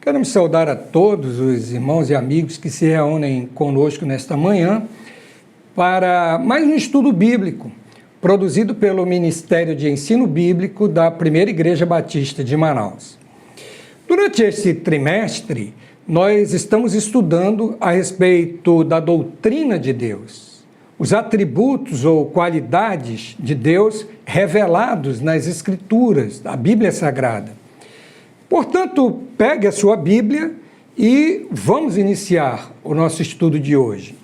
Queremos saudar a todos os irmãos e amigos que se reúnem conosco nesta manhã para mais um estudo bíblico, produzido pelo Ministério de Ensino Bíblico da Primeira Igreja Batista de Manaus. Durante esse trimestre, nós estamos estudando a respeito da doutrina de Deus, os atributos ou qualidades de Deus revelados nas Escrituras, da Bíblia Sagrada. Portanto, pegue a sua Bíblia e vamos iniciar o nosso estudo de hoje.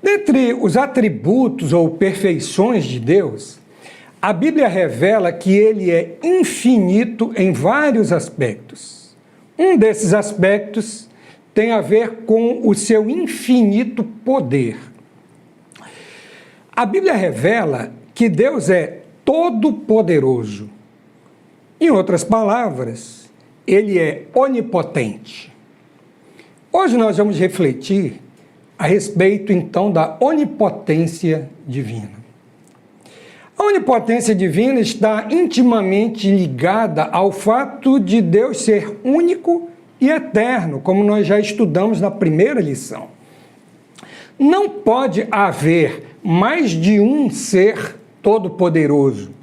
Dentre os atributos ou perfeições de Deus, a Bíblia revela que Ele é infinito em vários aspectos. Um desses aspectos tem a ver com o seu infinito poder. A Bíblia revela que Deus é todo-poderoso. Em outras palavras, Ele é onipotente. Hoje nós vamos refletir a respeito, então, da onipotência divina. A onipotência divina está intimamente ligada ao fato de Deus ser único e eterno, como nós já estudamos na primeira lição. Não pode haver mais de um ser todo-poderoso.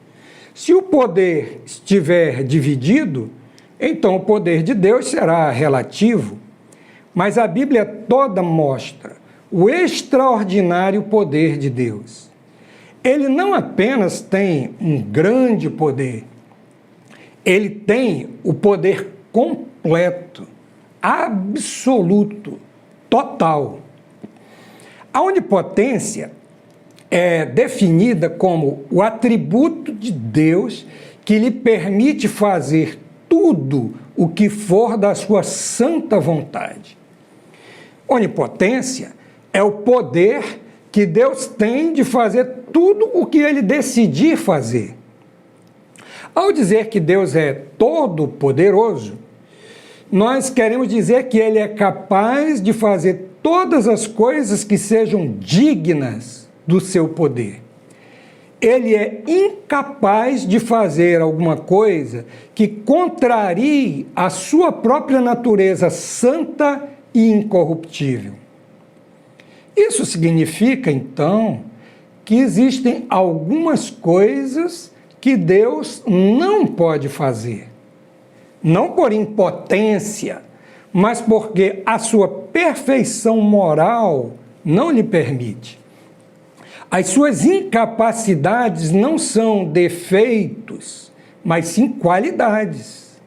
Se o poder estiver dividido, então o poder de Deus será relativo. Mas a Bíblia toda mostra o extraordinário poder de Deus. Ele não apenas tem um grande poder, ele tem o poder completo, absoluto, total. A onipotência é definida como o atributo de Deus que lhe permite fazer tudo o que for da sua santa vontade. Onipotência é o poder que Deus tem de fazer tudo o que Ele decidir fazer. Ao dizer que Deus é todo-poderoso, nós queremos dizer que Ele é capaz de fazer todas as coisas que sejam dignas do seu poder. Ele é incapaz de fazer alguma coisa que contrarie a sua própria natureza santa e incorruptível. Isso significa, então, que existem algumas coisas que Deus não pode fazer. Não por impotência, mas porque a sua perfeição moral não lhe permite. As suas incapacidades não são defeitos, mas sim qualidades.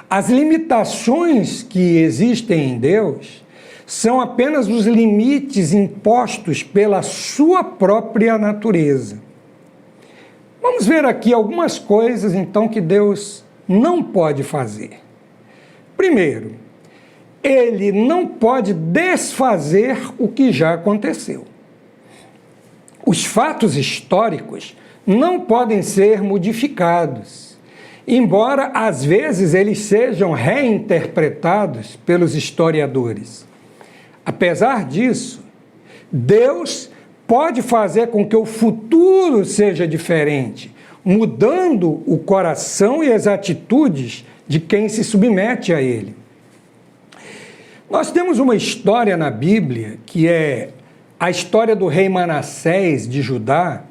As limitações que existem em Deus são apenas os limites impostos pela sua própria natureza. Vamos ver aqui algumas coisas, então, que Deus não pode fazer. Primeiro, Ele não pode desfazer o que já aconteceu. Os fatos históricos não podem ser modificados, embora às vezes eles sejam reinterpretados pelos historiadores. Apesar disso, Deus pode fazer com que o futuro seja diferente, mudando o coração e as atitudes de quem se submete a Ele. Nós temos uma história na Bíblia que é a história do rei Manassés de Judá,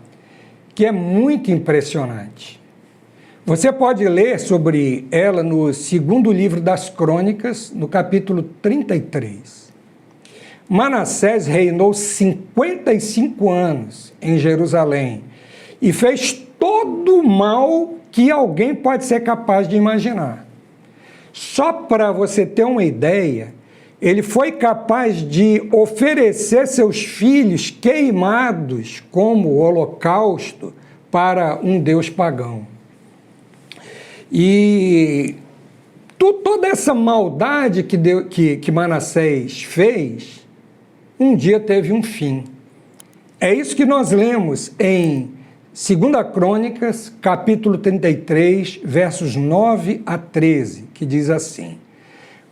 que é muito impressionante. Você pode ler sobre ela no segundo livro das Crônicas, no capítulo 33. Manassés reinou 55 anos em Jerusalém e fez todo o mal que alguém pode ser capaz de imaginar. Só para você ter uma ideia, ele foi capaz de oferecer seus filhos queimados como holocausto para um deus pagão. E toda essa maldade que Manassés fez, um dia teve um fim. É isso que nós lemos em 2 Crônicas, capítulo 33, versos 9 a 13, que diz assim: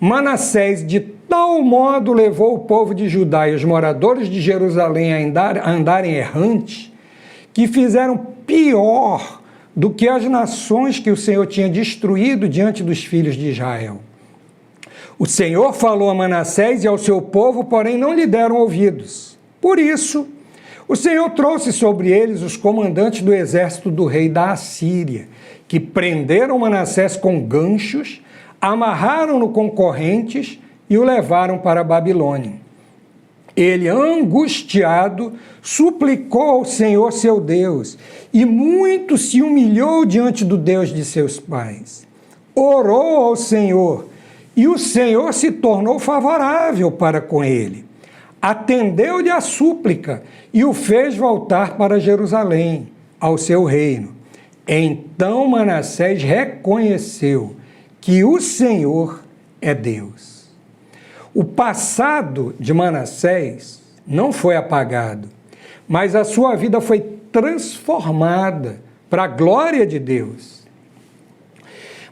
Manassés de tal modo levou o povo de Judá e os moradores de Jerusalém a andarem errantes, que fizeram pior do que as nações que o Senhor tinha destruído diante dos filhos de Israel. O Senhor falou a Manassés e ao seu povo, porém não lhe deram ouvidos. Por isso, o Senhor trouxe sobre eles os comandantes do exército do rei da Assíria, que prenderam Manassés com ganchos, amarraram-no com correntes e o levaram para a Babilônia. Ele, angustiado, suplicou ao Senhor seu Deus e muito se humilhou diante do Deus de seus pais. Orou ao Senhor e o Senhor se tornou favorável para com ele. Atendeu-lhe a súplica e o fez voltar para Jerusalém, ao seu reino. Então Manassés reconheceu que o Senhor é Deus. O passado de Manassés não foi apagado, mas a sua vida foi transformada para a glória de Deus.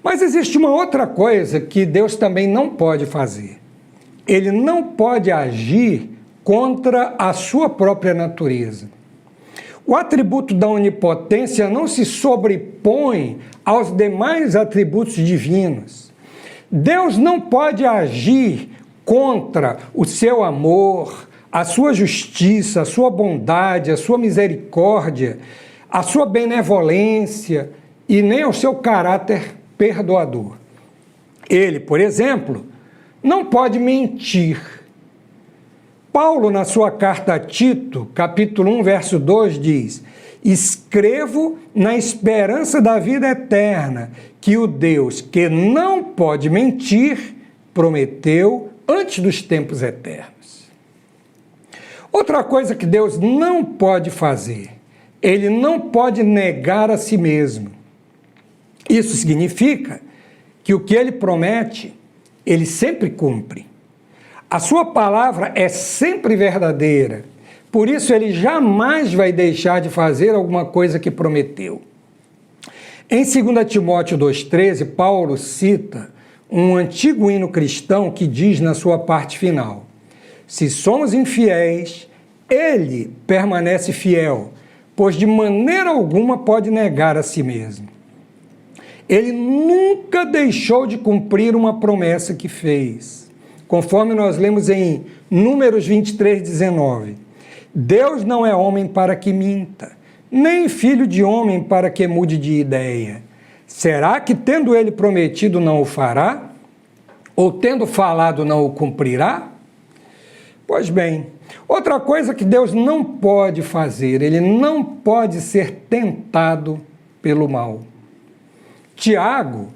Mas existe uma outra coisa que Deus também não pode fazer. Ele não pode agir contra a sua própria natureza. O atributo da onipotência não se sobrepõe aos demais atributos divinos. Deus não pode agir contra o seu amor, a sua justiça, a sua bondade, a sua misericórdia, a sua benevolência e nem o seu caráter perdoador. Ele, por exemplo, não pode mentir. Paulo, na sua carta a Tito, capítulo 1, verso 2, diz: escrevo na esperança da vida eterna, que o Deus que não pode mentir, prometeu antes dos tempos eternos. Outra coisa que Deus não pode fazer, ele não pode negar a si mesmo. Isso significa que o que ele promete, ele sempre cumpre. A sua palavra é sempre verdadeira, por isso ele jamais vai deixar de fazer alguma coisa que prometeu. Em 2 Timóteo 2,13, Paulo cita um antigo hino cristão que diz na sua parte final: se somos infiéis, ele permanece fiel, pois de maneira alguma pode negar a si mesmo. Ele nunca deixou de cumprir uma promessa que fez. Conforme nós lemos em Números 23:19. Deus não é homem para que minta, nem filho de homem para que mude de ideia. Será que, tendo ele prometido, não o fará? Ou tendo falado, não o cumprirá? Pois bem, outra coisa que Deus não pode fazer, ele não pode ser tentado pelo mal. Tiago,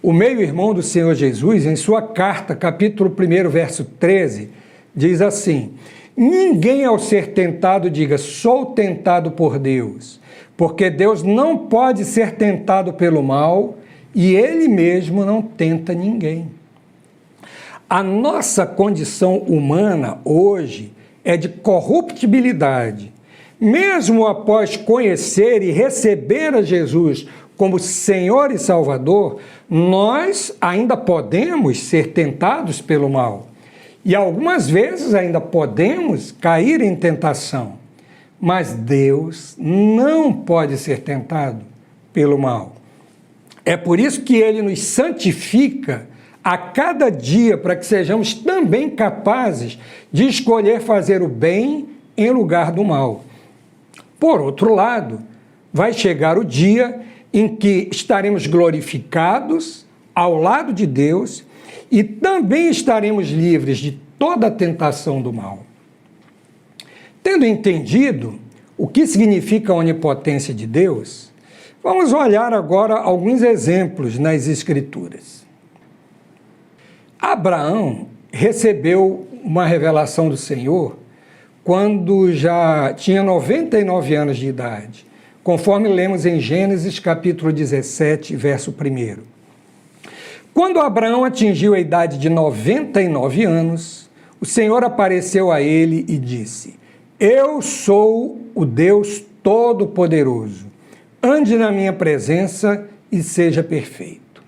o meio-irmão do Senhor Jesus, em sua carta, capítulo 1, verso 13, diz assim: ninguém ao ser tentado diga, sou tentado por Deus, porque Deus não pode ser tentado pelo mal e ele mesmo não tenta ninguém. A nossa condição humana hoje é de corruptibilidade. Mesmo após conhecer e receber a Jesus como Senhor e Salvador, nós ainda podemos ser tentados pelo mal. E algumas vezes ainda podemos cair em tentação. Mas Deus não pode ser tentado pelo mal. É por isso que ele nos santifica a cada dia, para que sejamos também capazes de escolher fazer o bem em lugar do mal. Por outro lado, vai chegar o dia em que estaremos glorificados ao lado de Deus e também estaremos livres de toda a tentação do mal. Tendo entendido o que significa a onipotência de Deus, vamos olhar agora alguns exemplos nas Escrituras. Abraão recebeu uma revelação do Senhor quando já tinha 99 anos de idade, conforme lemos em Gênesis capítulo 17, verso 1. Quando Abraão atingiu a idade de 99 anos, o Senhor apareceu a ele e disse: eu sou o Deus Todo-Poderoso, ande na minha presença e seja perfeito.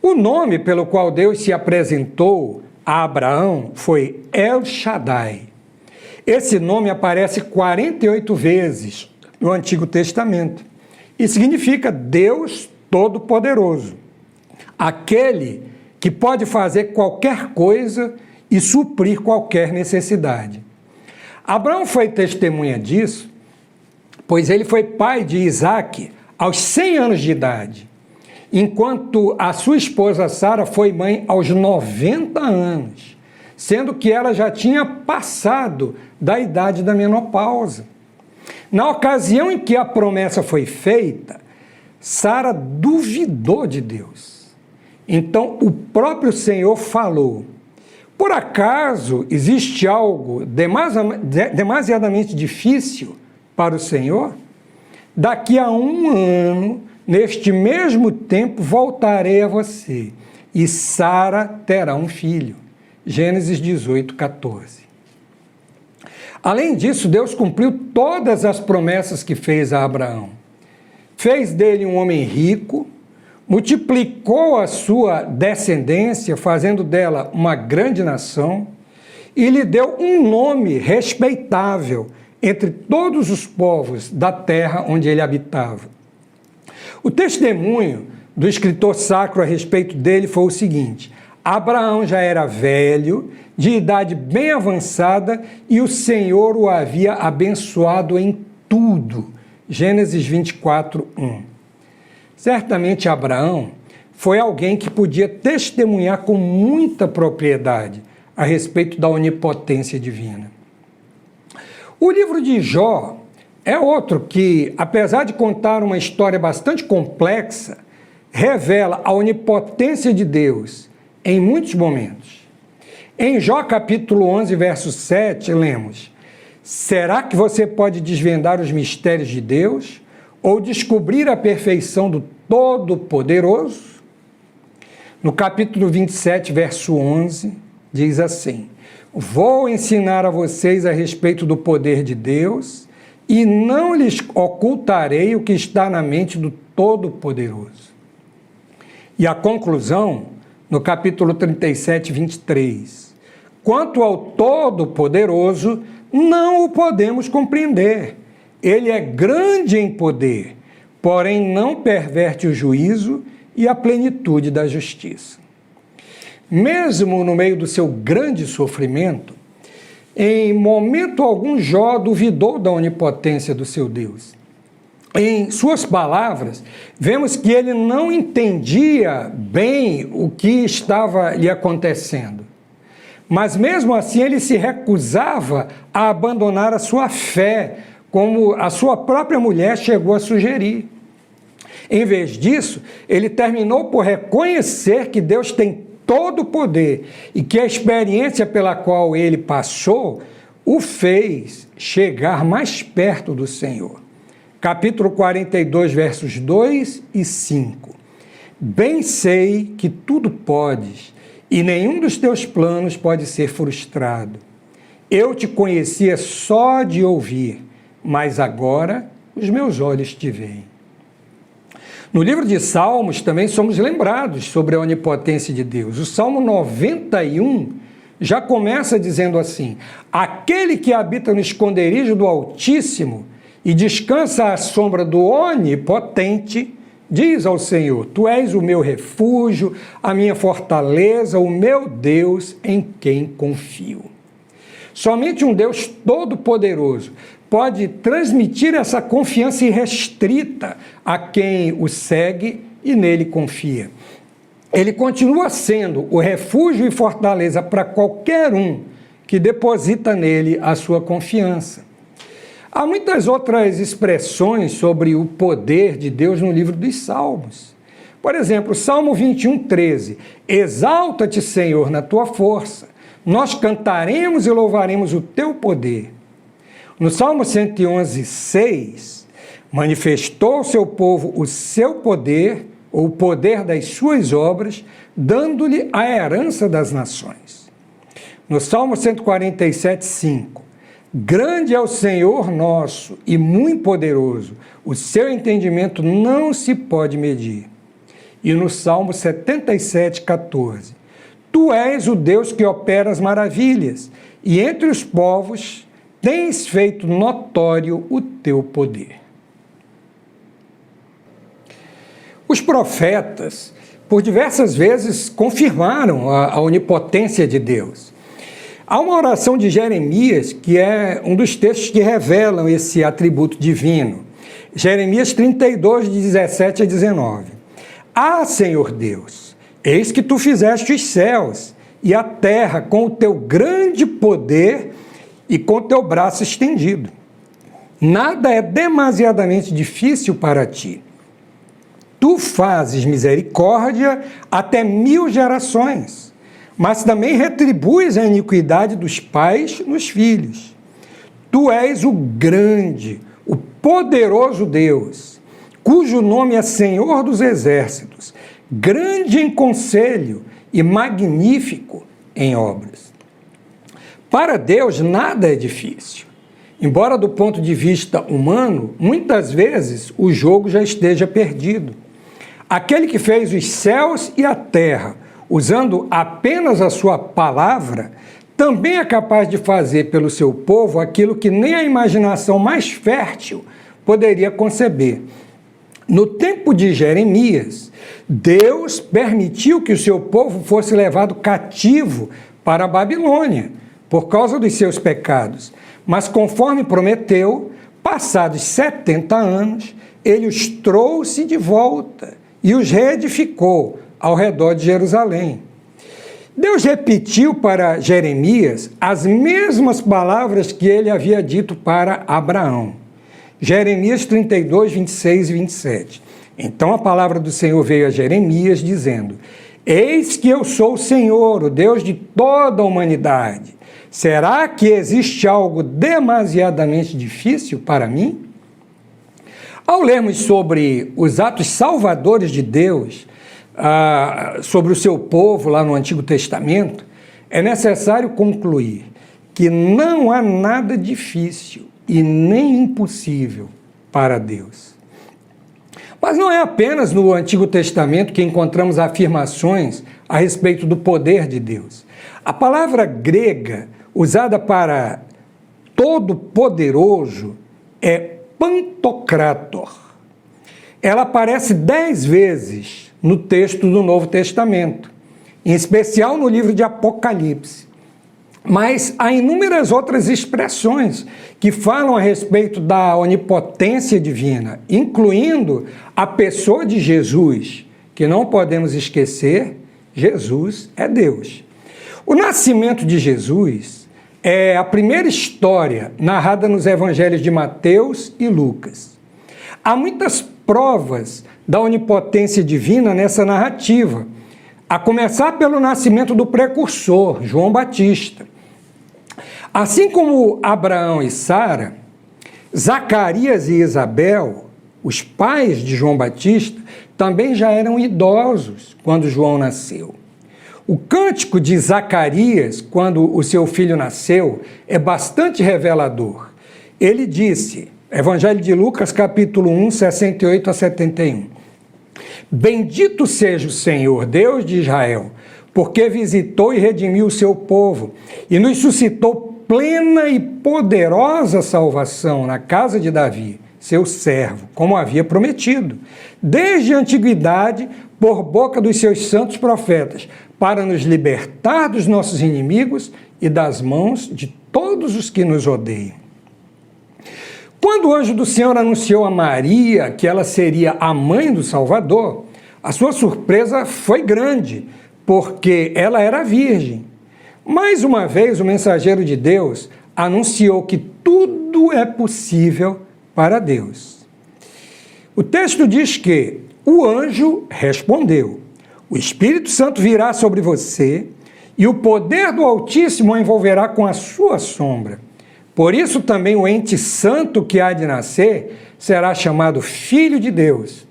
O nome pelo qual Deus se apresentou a Abraão foi El Shaddai. Esse nome aparece 48 vezes no Antigo Testamento e significa Deus Todo-Poderoso, aquele que pode fazer qualquer coisa e suprir qualquer necessidade. Abraão foi testemunha disso, pois ele foi pai de Isaque aos 100 anos de idade, enquanto a sua esposa Sara foi mãe aos 90 anos, sendo que ela já tinha passado da idade da menopausa. Na ocasião em que a promessa foi feita, Sara duvidou de Deus. Então o próprio Senhor falou: por acaso existe algo demasiadamente difícil para o Senhor? Daqui a 1 ano, neste mesmo tempo, voltarei a você, e Sara terá um filho. Gênesis 18, 14. Além disso, Deus cumpriu todas as promessas que fez a Abraão. Fez dele um homem rico, multiplicou a sua descendência, fazendo dela uma grande nação, e lhe deu um nome respeitável entre todos os povos da terra onde ele habitava. O testemunho do escritor sacro a respeito dele foi o seguinte: Abraão já era velho, de idade bem avançada, e o Senhor o havia abençoado em tudo. Gênesis 24, 1. Certamente Abraão foi alguém que podia testemunhar com muita propriedade a respeito da onipotência divina. O livro de Jó é outro que, apesar de contar uma história bastante complexa, revela a onipotência de Deus em muitos momentos. Em Jó capítulo 11, verso 7, lemos: será que você pode desvendar os mistérios de Deus ou descobrir a perfeição do Todo-Poderoso? No capítulo 27, verso 11, diz assim: vou ensinar a vocês a respeito do poder de Deus e não lhes ocultarei o que está na mente do Todo-Poderoso. E a conclusão, no capítulo 37, 23. Quanto ao Todo-Poderoso, não o podemos compreender. Ele é grande em poder, porém não perverte o juízo e a plenitude da justiça. Mesmo no meio do seu grande sofrimento, em momento algum Jó duvidou da onipotência do seu Deus. Em suas palavras, vemos que ele não entendia bem o que estava lhe acontecendo. Mas mesmo assim ele se recusava a abandonar a sua fé, como a sua própria mulher chegou a sugerir. Em vez disso, ele terminou por reconhecer que Deus tem todo o poder e que a experiência pela qual ele passou o fez chegar mais perto do Senhor. Capítulo 42, versos 2 e 5. Bem sei que tudo podes e nenhum dos teus planos pode ser frustrado. Eu te conhecia só de ouvir, mas agora os meus olhos te veem. No livro de Salmos também somos lembrados sobre a onipotência de Deus. O Salmo 91 já começa dizendo assim: aquele que habita no esconderijo do Altíssimo e descansa à sombra do Onipotente, diz ao Senhor: tu és o meu refúgio, a minha fortaleza, o meu Deus em quem confio. Somente um Deus todo-poderoso pode transmitir essa confiança irrestrita a quem o segue e nele confia. Ele continua sendo o refúgio e fortaleza para qualquer um que deposita nele a sua confiança. Há muitas outras expressões sobre o poder de Deus no livro dos Salmos. Por exemplo, Salmo 21, 13. Exalta-te, Senhor, na tua força. Nós cantaremos e louvaremos o teu poder. No Salmo 111, 6, manifestou ao seu povo o seu poder, ou o poder das suas obras, dando-lhe a herança das nações. No Salmo 147, 5, grande é o Senhor nosso e muito poderoso, o seu entendimento não se pode medir. E no Salmo 77, 14, tu és o Deus que opera as maravilhas, e entre os povos tens feito notório o teu poder. profetas, por diversas vezes, confirmaram a onipotência de Deus. Há uma oração de Jeremias, que é um dos textos que revelam esse atributo divino. Jeremias 32, de 17 a 19. Ah, Senhor Deus, eis que tu fizeste os céus e a terra com o teu grande poder e com o teu braço estendido. Nada é demasiadamente difícil para ti. Tu fazes misericórdia até 1000 gerações, mas também retribuis a iniquidade dos pais nos filhos. Tu és o grande, o poderoso Deus, cujo nome é Senhor dos Exércitos, grande em conselho e magnífico em obras. Para Deus nada é difícil. Embora do ponto de vista humano, muitas vezes o jogo já esteja perdido. Aquele que fez os céus e a terra, usando apenas a sua palavra, também é capaz de fazer pelo seu povo aquilo que nem a imaginação mais fértil poderia conceber. No tempo de Jeremias, Deus permitiu que o seu povo fosse levado cativo para a Babilônia, por causa dos seus pecados. Mas conforme prometeu, passados 70 anos, ele os trouxe de volta e os reedificou ao redor de Jerusalém. Deus repetiu para Jeremias as mesmas palavras que ele havia dito para Abraão. Jeremias 32, 26 e 27. Então a palavra do Senhor veio a Jeremias dizendo: Eis que eu sou o Senhor, o Deus de toda a humanidade. Será que existe algo demasiadamente difícil para mim? Ao lermos sobre os atos salvadores de Deus, sobre o seu povo lá no Antigo Testamento, é necessário concluir que não há nada difícil e nem impossível para Deus. Mas não é apenas no Antigo Testamento que encontramos afirmações a respeito do poder de Deus. A palavra grega usada para todo-poderoso é pantocrator. Ela aparece 10 vezes no texto do Novo Testamento, em especial no livro de Apocalipse. Mas há inúmeras outras expressões que falam a respeito da onipotência divina, incluindo a pessoa de Jesus, que não podemos esquecer, Jesus é Deus. O nascimento de Jesus é a primeira história narrada nos evangelhos de Mateus e Lucas. Há muitas provas da onipotência divina nessa narrativa, a começar pelo nascimento do precursor, João Batista. Assim como Abraão e Sara, Zacarias e Isabel, os pais de João Batista, também já eram idosos quando João nasceu. O cântico de Zacarias, quando o seu filho nasceu, é bastante revelador. Ele disse, Evangelho de Lucas, capítulo 1, 68 a 71, Bendito seja o Senhor, Deus de Israel, porque visitou e redimiu o seu povo, e nos suscitou plena e poderosa salvação na casa de Davi, seu servo, como havia prometido, desde a antiguidade, por boca dos seus santos profetas, para nos libertar dos nossos inimigos e das mãos de todos os que nos odeiam. Quando o anjo do Senhor anunciou a Maria que ela seria a mãe do Salvador, a sua surpresa foi grande, porque ela era virgem. Mais uma vez, o mensageiro de Deus anunciou que tudo é possível para Deus. O texto diz que o anjo respondeu: O Espírito Santo virá sobre você e o poder do Altíssimo a envolverá com a sua sombra. Por isso também o ente santo que há de nascer será chamado Filho de Deus.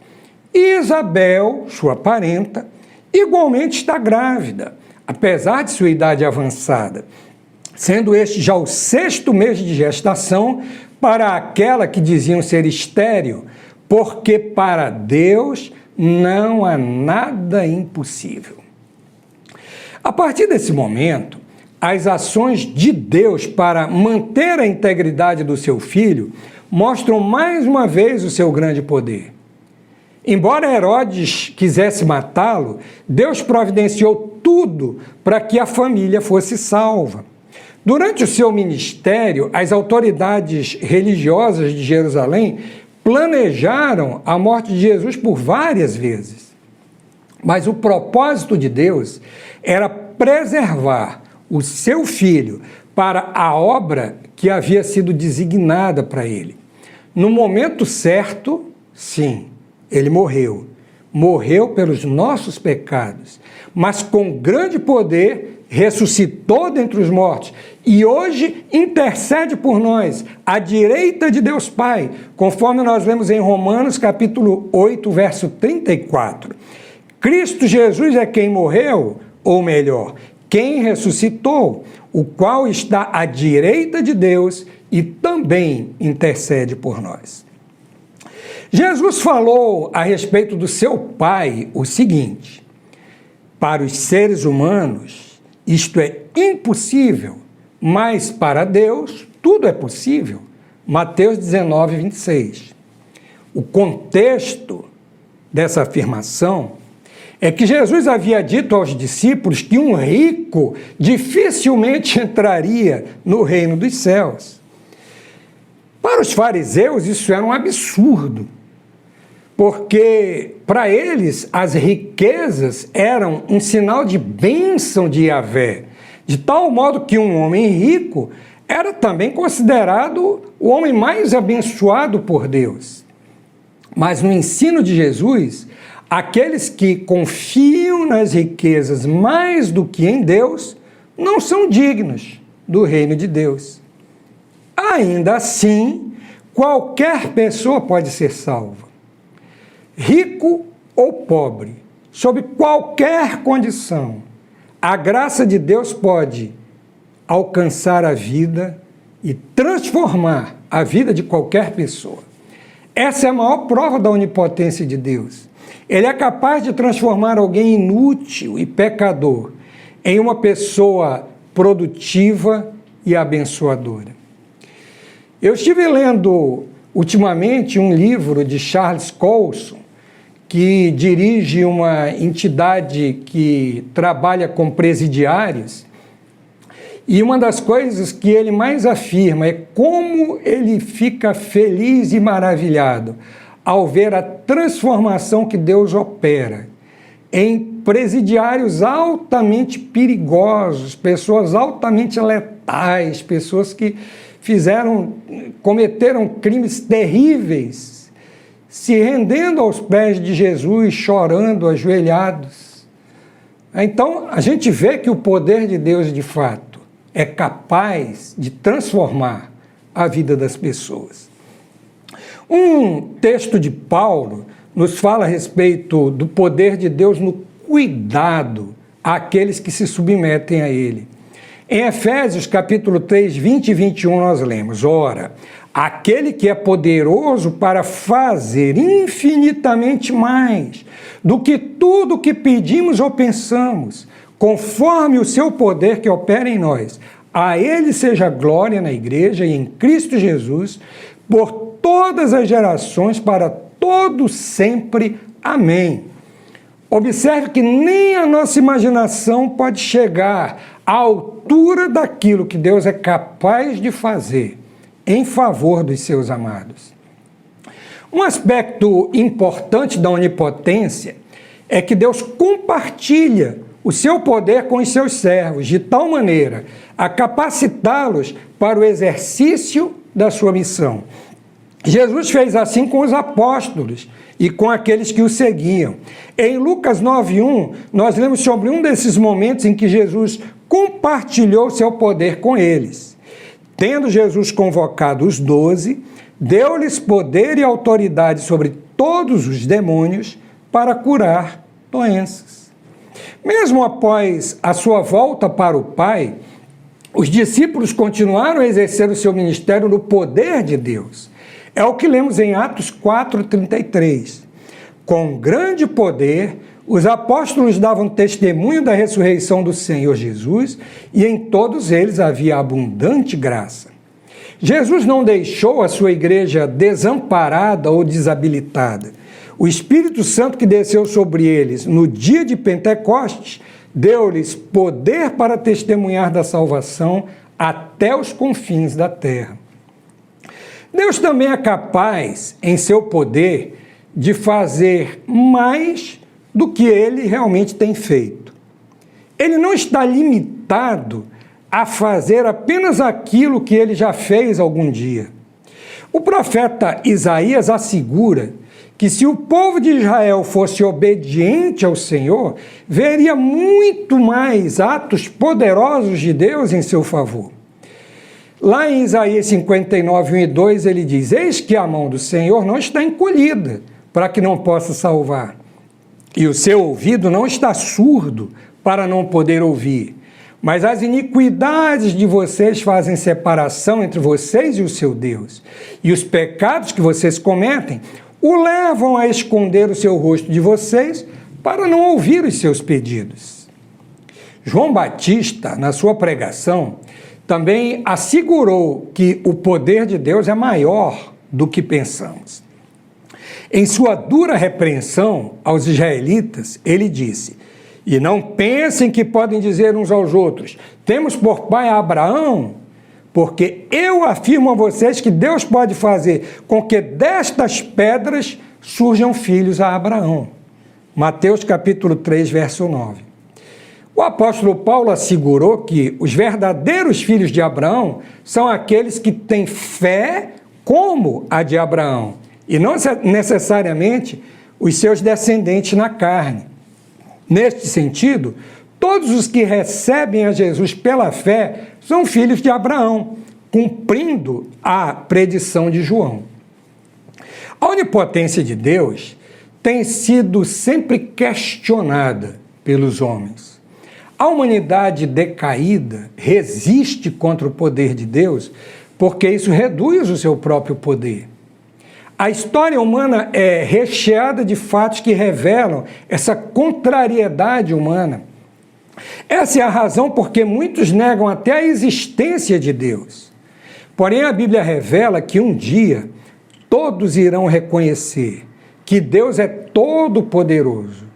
E Isabel, sua parenta, igualmente está grávida, apesar de sua idade avançada, sendo este já o 6º mês de gestação para aquela que diziam ser estéril, porque para Deus não há nada impossível. A partir desse momento, as ações de Deus para manter a integridade do seu filho mostram mais uma vez o seu grande poder. Embora Herodes quisesse matá-lo, Deus providenciou tudo para que a família fosse salva. Durante o seu ministério, as autoridades religiosas de Jerusalém planejaram a morte de Jesus por várias vezes. Mas o propósito de Deus era preservar o seu filho para a obra que havia sido designada para ele. No momento certo, sim, ele morreu. Morreu pelos nossos pecados, mas com grande poder ressuscitou dentre os mortos e hoje intercede por nós, à direita de Deus Pai, conforme nós lemos em Romanos capítulo 8, verso 34. Cristo Jesus é quem morreu, ou melhor, quem ressuscitou, o qual está à direita de Deus e também intercede por nós. Jesus falou a respeito do seu Pai o seguinte: para os seres humanos isto é impossível, mas para Deus tudo é possível. Mateus 19, 26. O contexto dessa afirmação é que Jesus havia dito aos discípulos que um rico dificilmente entraria no reino dos céus. Para os fariseus isso era um absurdo, porque para eles as riquezas eram um sinal de bênção de Yahvé, de tal modo que um homem rico era também considerado o homem mais abençoado por Deus. Mas no ensino de Jesus, aqueles que confiam nas riquezas mais do que em Deus não são dignos do reino de Deus. Ainda assim, qualquer pessoa pode ser salva. Rico ou pobre, sob qualquer condição, a graça de Deus pode alcançar a vida e transformar a vida de qualquer pessoa. Essa é a maior prova da onipotência de Deus. Ele é capaz de transformar alguém inútil e pecador em uma pessoa produtiva e abençoadora. Eu estive lendo ultimamente um livro de Charles Colson, que dirige uma entidade que trabalha com presidiários, e uma das coisas que ele mais afirma é como ele fica feliz e maravilhado ao ver a transformação que Deus opera em presidiários altamente perigosos, pessoas altamente letais, pessoas que cometeram crimes terríveis, se rendendo aos pés de Jesus, chorando, ajoelhados. Então, a gente vê que o poder de Deus, de fato, é capaz de transformar a vida das pessoas. Um texto de Paulo nos fala a respeito do poder de Deus no cuidado àqueles que se submetem a ele. Em Efésios capítulo 3, 20 e 21 nós lemos: ora, aquele que é poderoso para fazer infinitamente mais do que tudo o que pedimos ou pensamos, conforme o seu poder que opera em nós, a ele seja glória na igreja e em Cristo Jesus, por todas as gerações, para todos sempre. Amém. Observe que nem a nossa imaginação pode chegar à altura daquilo que Deus é capaz de fazer em favor dos seus amados. Um aspecto importante da onipotência é que Deus compartilha o seu poder com os seus servos, de tal maneira a capacitá-los para o exercício da sua missão. Jesus fez assim com os apóstolos e com aqueles que o seguiam. Em Lucas 9:1, nós lemos sobre um desses momentos em que Jesus compartilhou seu poder com eles. Tendo Jesus convocado os 12, deu-lhes poder e autoridade sobre todos os demônios para curar doenças. Mesmo após a sua volta para o Pai, os discípulos continuaram a exercer o seu ministério no poder de Deus. É o que lemos em Atos 4:33. Com grande poder, os apóstolos davam testemunho da ressurreição do Senhor Jesus e em todos eles havia abundante graça. Jesus não deixou a sua igreja desamparada ou desabilitada. O Espírito Santo que desceu sobre eles no dia de Pentecostes deu-lhes poder para testemunhar da salvação até os confins da terra. Deus também é capaz, em seu poder, de fazer mais do que ele realmente tem feito. Ele não está limitado a fazer apenas aquilo que ele já fez algum dia. O profeta Isaías assegura que se o povo de Israel fosse obediente ao Senhor, veria muito mais atos poderosos de Deus em seu favor. Lá em Isaías 59, 1 e 2, ele diz: eis que a mão do Senhor não está encolhida, para que não possa salvar, e o seu ouvido não está surdo, para não poder ouvir. Mas as iniquidades de vocês fazem separação entre vocês e o seu Deus, e os pecados que vocês cometem o levam a esconder o seu rosto de vocês, para não ouvir os seus pedidos. João Batista, na sua pregação, também assegurou que o poder de Deus é maior do que pensamos. Em sua dura repreensão aos israelitas, ele disse: e não pensem que podem dizer uns aos outros, temos por pai a Abraão, porque eu afirmo a vocês que Deus pode fazer com que destas pedras surjam filhos a Abraão. Mateus capítulo 3, verso 9. O apóstolo Paulo assegurou que os verdadeiros filhos de Abraão são aqueles que têm fé como a de Abraão, e não necessariamente os seus descendentes na carne. Neste sentido, todos os que recebem a Jesus pela fé são filhos de Abraão, cumprindo a predição de João. A onipotência de Deus tem sido sempre questionada pelos homens. A humanidade decaída resiste contra o poder de Deus porque isso reduz o seu próprio poder. A história humana é recheada de fatos que revelam essa contrariedade humana. Essa é a razão porque muitos negam até a existência de Deus. Porém, a Bíblia revela que um dia todos irão reconhecer que Deus é todo-poderoso,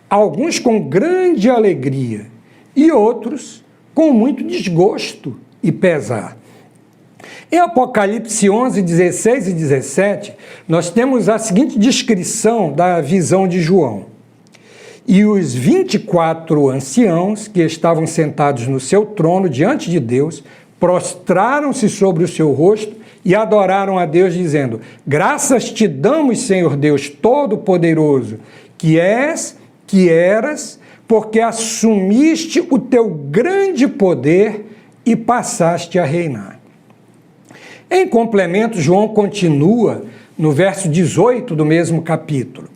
alguns com grande alegria e outros com muito desgosto e pesar. Em Apocalipse 11, 16 e 17, nós temos a seguinte descrição da visão de João. E os 24 anciãos que estavam sentados no seu trono diante de Deus, prostraram-se sobre o seu rosto e adoraram a Deus, dizendo: graças te damos, Senhor Deus Todo-Poderoso, que és, que eras, porque assumiste o teu grande poder e passaste a reinar. Em complemento, João continua no verso 18 do mesmo capítulo.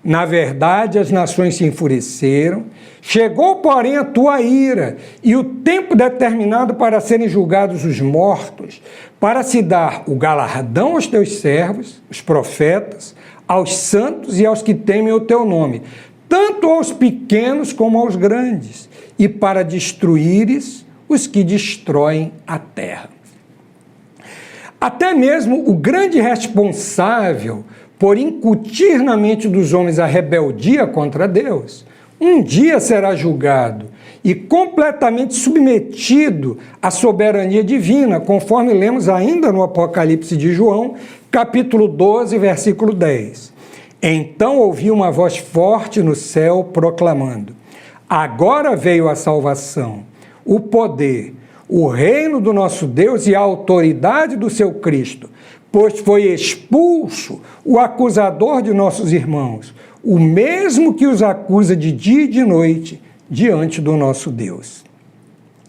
Na verdade, as nações se enfureceram, chegou, porém, a tua ira, e o tempo determinado para serem julgados os mortos, para se dar o galardão aos teus servos, os profetas, aos santos e aos que temem o teu nome, tanto aos pequenos como aos grandes, e para destruíres os que destroem a terra. Até mesmo o grande responsável por incutir na mente dos homens a rebeldia contra Deus, um dia será julgado e completamente submetido à soberania divina, conforme lemos ainda no Apocalipse de João, capítulo 12, versículo 10. Então ouvi uma voz forte no céu proclamando: agora veio a salvação, o poder, o reino do nosso Deus e a autoridade do seu Cristo, pois foi expulso o acusador de nossos irmãos, o mesmo que os acusa de dia e de noite diante do nosso Deus.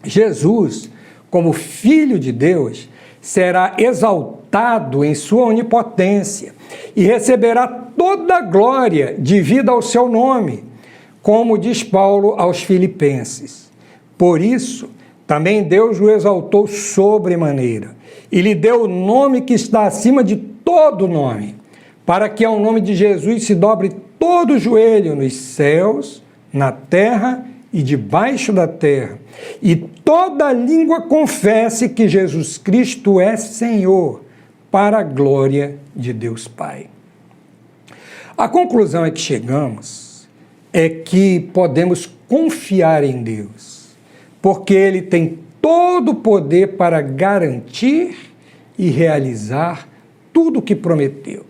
Jesus, como Filho de Deus, será exaltado em sua onipotência e receberá toda a glória devida ao seu nome, como diz Paulo aos Filipenses. Por isso, também Deus o exaltou sobremaneira e lhe deu o nome que está acima de todo nome, para que ao nome de Jesus se dobre todo o joelho nos céus, na terra e debaixo da terra, e toda língua confesse que Jesus Cristo é Senhor, para a glória de Deus Pai. A conclusão a que chegamos é que podemos confiar em Deus, porque Ele tem todo o poder para garantir e realizar tudo o que prometeu.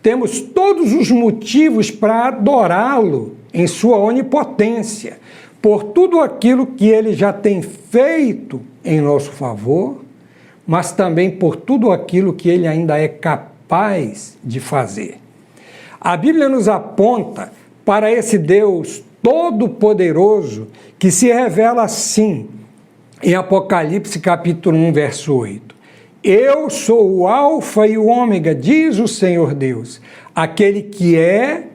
Temos todos os motivos para adorá-lo em sua onipotência, por tudo aquilo que Ele já tem feito em nosso favor, mas também por tudo aquilo que Ele ainda é capaz de fazer. A Bíblia nos aponta para esse Deus todo-poderoso que se revela assim em Apocalipse capítulo 1, verso 8. Eu sou o Alfa e o Ômega, diz o Senhor Deus, aquele que é,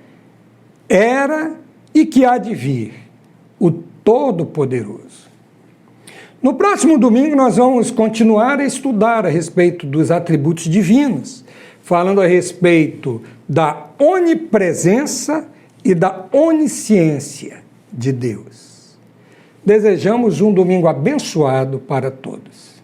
era e que há de vir, o Todo-Poderoso. No próximo domingo nós vamos continuar a estudar a respeito dos atributos divinos, falando a respeito da onipresença e da onisciência de Deus. Desejamos um domingo abençoado para todos.